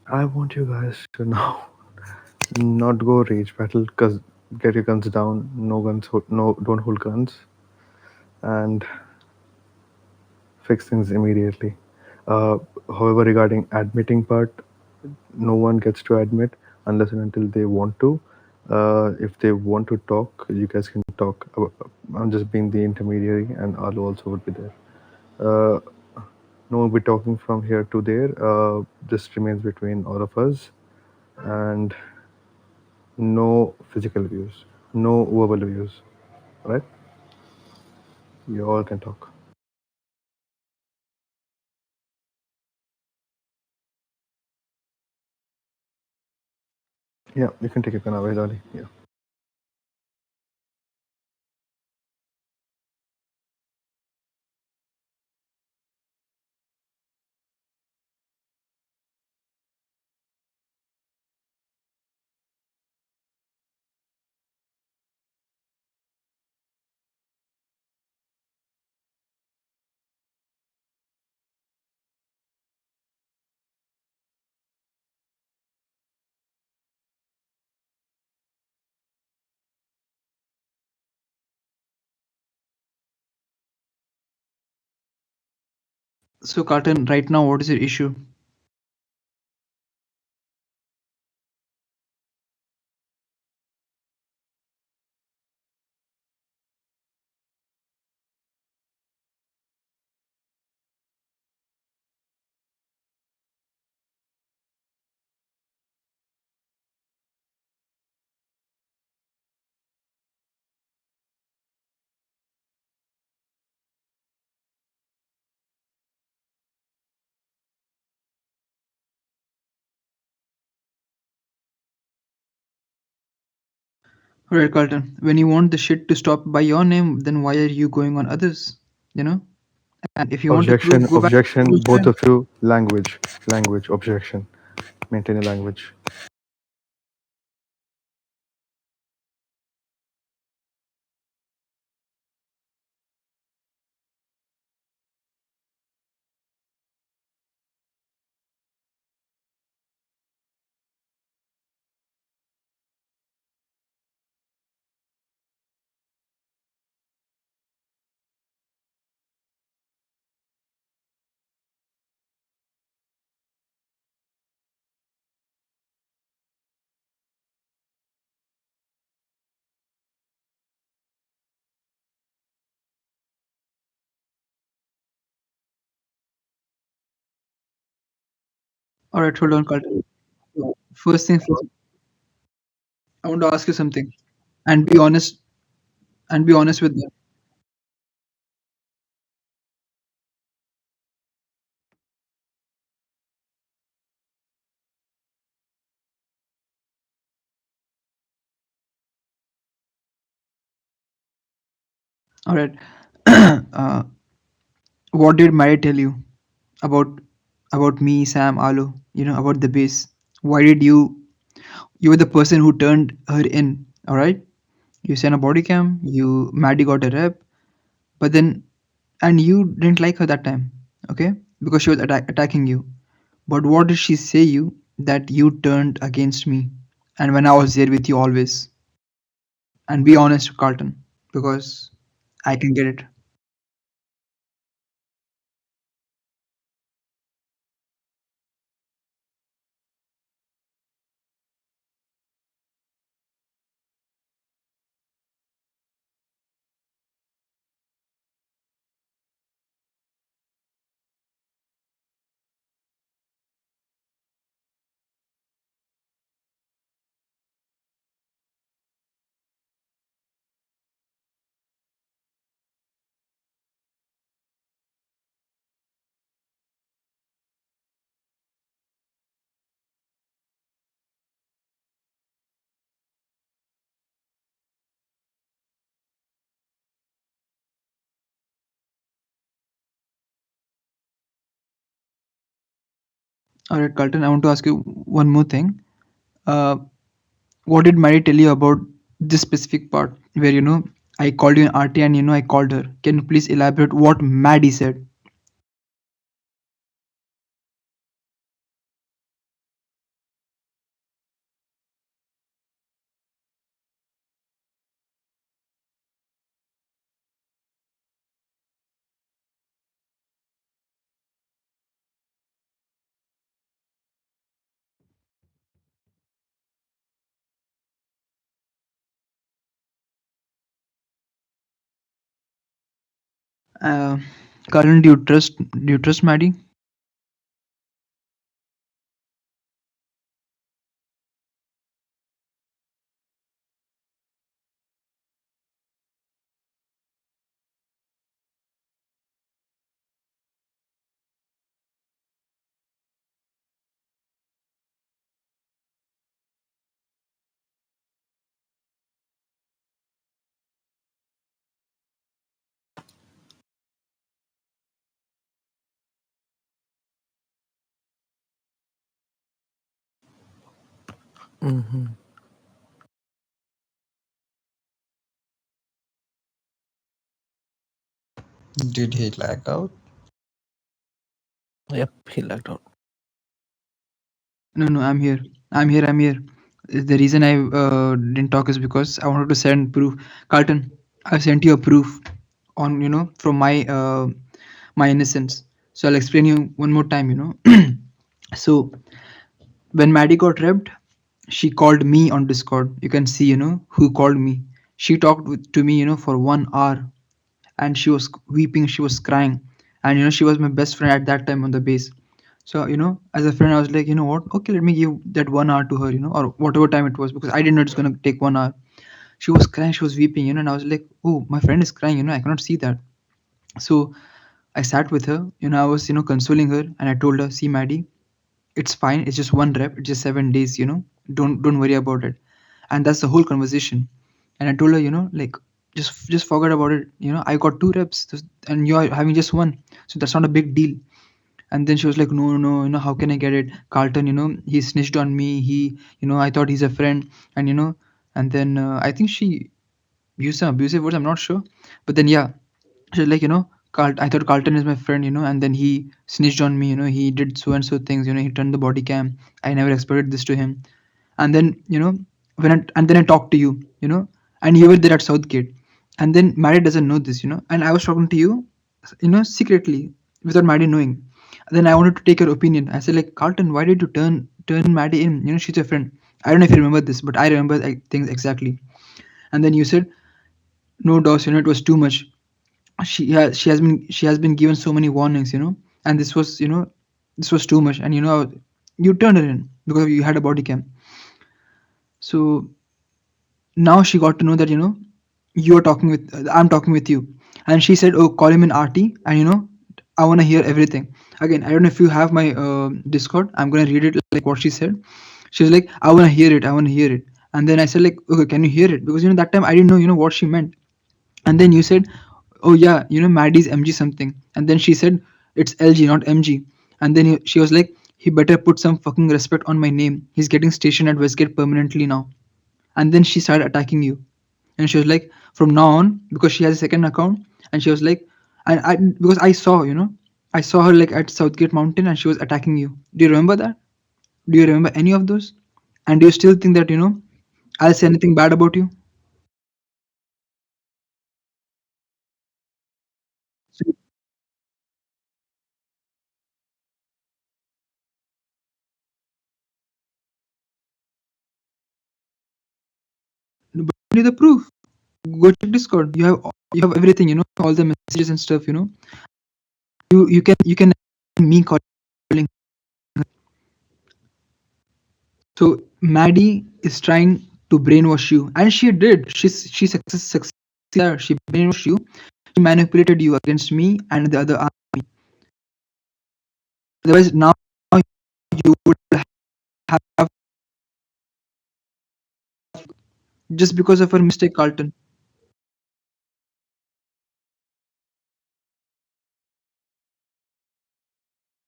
I want you guys to know not go rage battle because get your guns down. No guns. No, don't hold guns and fix things immediately. Uh, However, regarding admitting part, no one gets to admit unless and until they want to. If they want to talk, you guys can talk. I'm just being the intermediary, and Alu also would be there. Uh, no one will be talking from here to there. This remains between all of us, and no physical abuse, no verbal abuse. Right? You all can talk. Yeah, you can take your gun away, Dolly. Yeah. So, Carlton, right now, what is your issue? Right, Carlton. When you want the shit to stop by your name, then why are you going on others? You know? And if you want to Objection, prove, go back to objection, those both times. of you. Language, language, objection. Maintain a language. All right, hold on, Carlton. First thing first, I want to ask you something, and be honest, and be honest with them. All right. uh, what did Mary tell you about me, Sam, Alu? You know about the base. Why did you were the person who turned her in? All right. You sent a body cam. Maddie got a rep, but then and you didn't like her that time, okay? Because she was attacking you. But what did she say you that you turned against me? And when I was there with you always. And be honest, Carlton, because I can get it. All right, Carlton, I want to ask you one more thing. Uh, what did Mary tell you about this specific part where I called you an RT and I called her? Can you please elaborate what Maddie said? Uh, Carlton, do you trust Maddie? Hmm. Did he lag out? Yep, he lagged out. No, no, I'm here. I'm here. The reason I didn't talk is because I wanted to send proof. Carlton, I sent you a proof on, from my innocence. So I'll explain you one more time. So when Maddie got ripped, she called me on Discord. You can see, who called me. She talked to me, for 1 hour, and she was weeping, she was crying, and she was my best friend at that time on the base. So as a friend, I was like, you know what? Okay, let me give that 1 hour to her, or whatever time it was, because I didn't know it's gonna take 1 hour. She was crying, she was weeping, and I was like, oh, my friend is crying, I cannot see that. So I sat with her, I was consoling her, and I told her, see, Maddie, it's fine, it's just one rep, it's just 7 days, don't worry about it. And that's the whole conversation. And I told her, like, just forget about it, I got 2 reps, and you are having just one, so that's not a big deal. And then she was like, no, no, no, how can I get it? Carlton, he snitched on me. I thought he's a friend. And and then I think she used some abusive words, I'm not sure. But then yeah, she's like, I thought Carlton is my friend, and then he snitched on me, he did so and so things, he turned the body cam. I never expected this to him. And then and then I talked to you, and you were there at Southgate. And then Maddie doesn't know this, and I was talking to you, secretly, without Maddie knowing. Then I wanted to take your opinion. I said, like, Carlton, why did you turn Maddie in? She's your friend. I don't know if you remember this, but I remember, like, things exactly. And then you said, no, Doss, it was too much. She has been given so many warnings, and this was too much. And you turned her in because you had a body cam. So now she got to know that, you're talking with I'm talking with you. And she said, oh, call him in RT, and I want to hear everything. Again, I don't know if you have my Discord. I'm going to read it, like what she said. She was like, I want to hear it, I want to hear it. And then I said, like, okay, can you hear it? Because that time I didn't know, what she meant. And then you said, oh yeah, Maddie's MG something. And then she said, it's LG, not MG. And then she was like, he better put some fucking respect on my name, he's getting stationed at Westgate permanently now. And then she started attacking you. And she was like, from now on, because she has a second account. And she was like, and I, because I saw her, like, at Southgate Mountain, and she was attacking you. Do you remember that? Do you remember any of those? And do you still think that I'll say anything bad about you? So, but you need the proof. Go check Discord. You have everything, all the messages and stuff. You can me calling. So Maddie is trying to brainwash you, and she did. She succeeded. She brainwashed you. She manipulated you against me and the other army. Otherwise, now you would have, just because of her mistake, Carlton.